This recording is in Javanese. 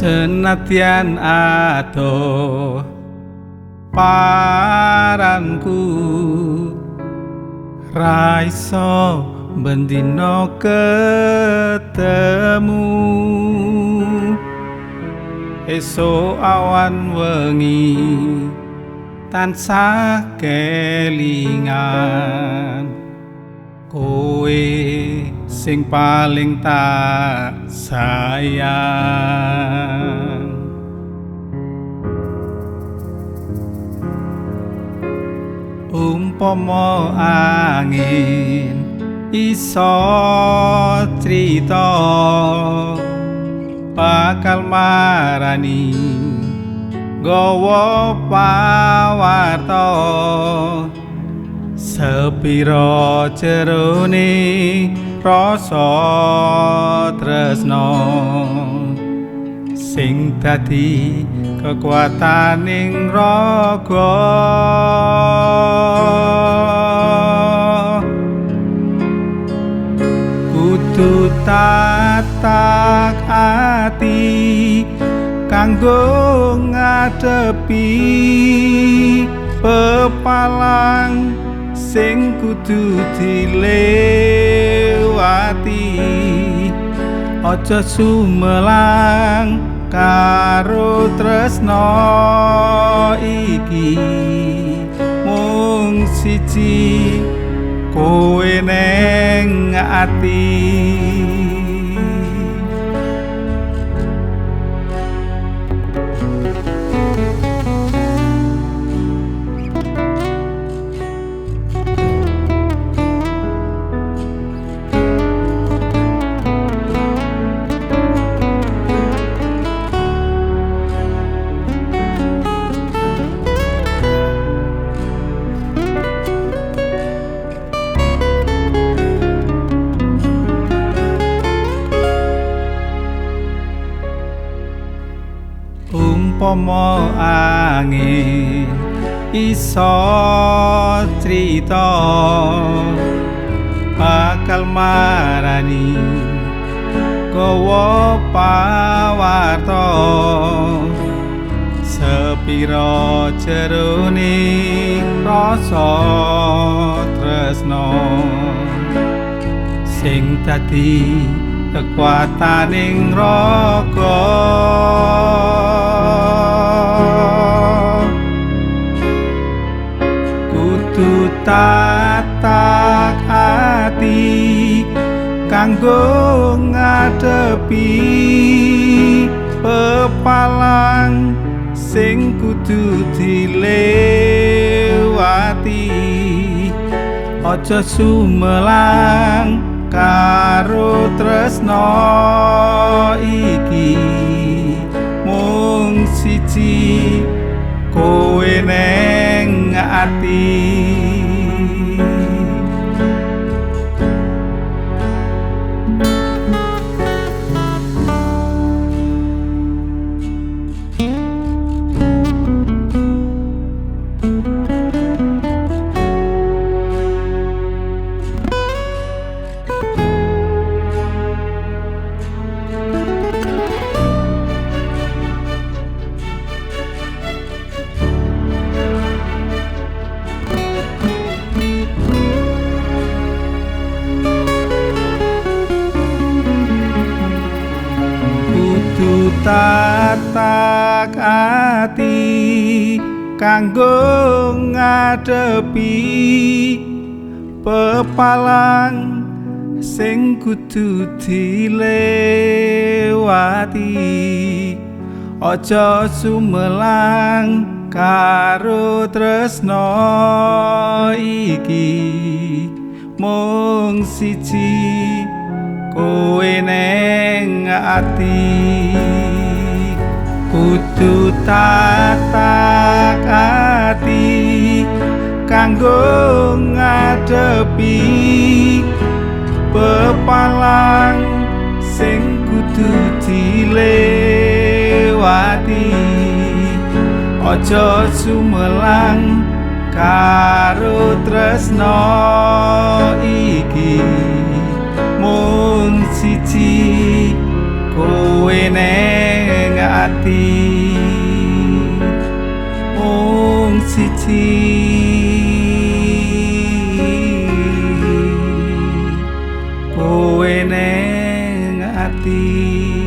Senadyan adoh paranku ra iso bendina ketemu esuk awan wengi tansah kelingan kowe sing paling tak sayang. Umpama angin iso crita bakal marani gawa pawarta sepira jerone rasa tresna sing dadi kekuataning raga kudu tatak ati kanggo ngadepi pepalang sing kudu dilewati aja sumelang karo tresna iki mung siji kowe neng ati. Umpama angin iso crita bakal marani gawa pawarta sepira jerone rasa tresna sing dadi kekuataning raga kudu tatak ati kanggo ngadepi pepalang sing kudu dilewati aja sumelang karo tresna iki mung siji kowe neng ati. Tatak ati kanggo ngadepi pepalang sing kudu dilewati aja sumelang karo tresna iki mung siji kowe neng ati kudu tatak ati kanggo ngadepi pepalang sing kudu dilewati aja sumelang karo tresna iki mung siji kowe neng ati mung siji kowe neng ati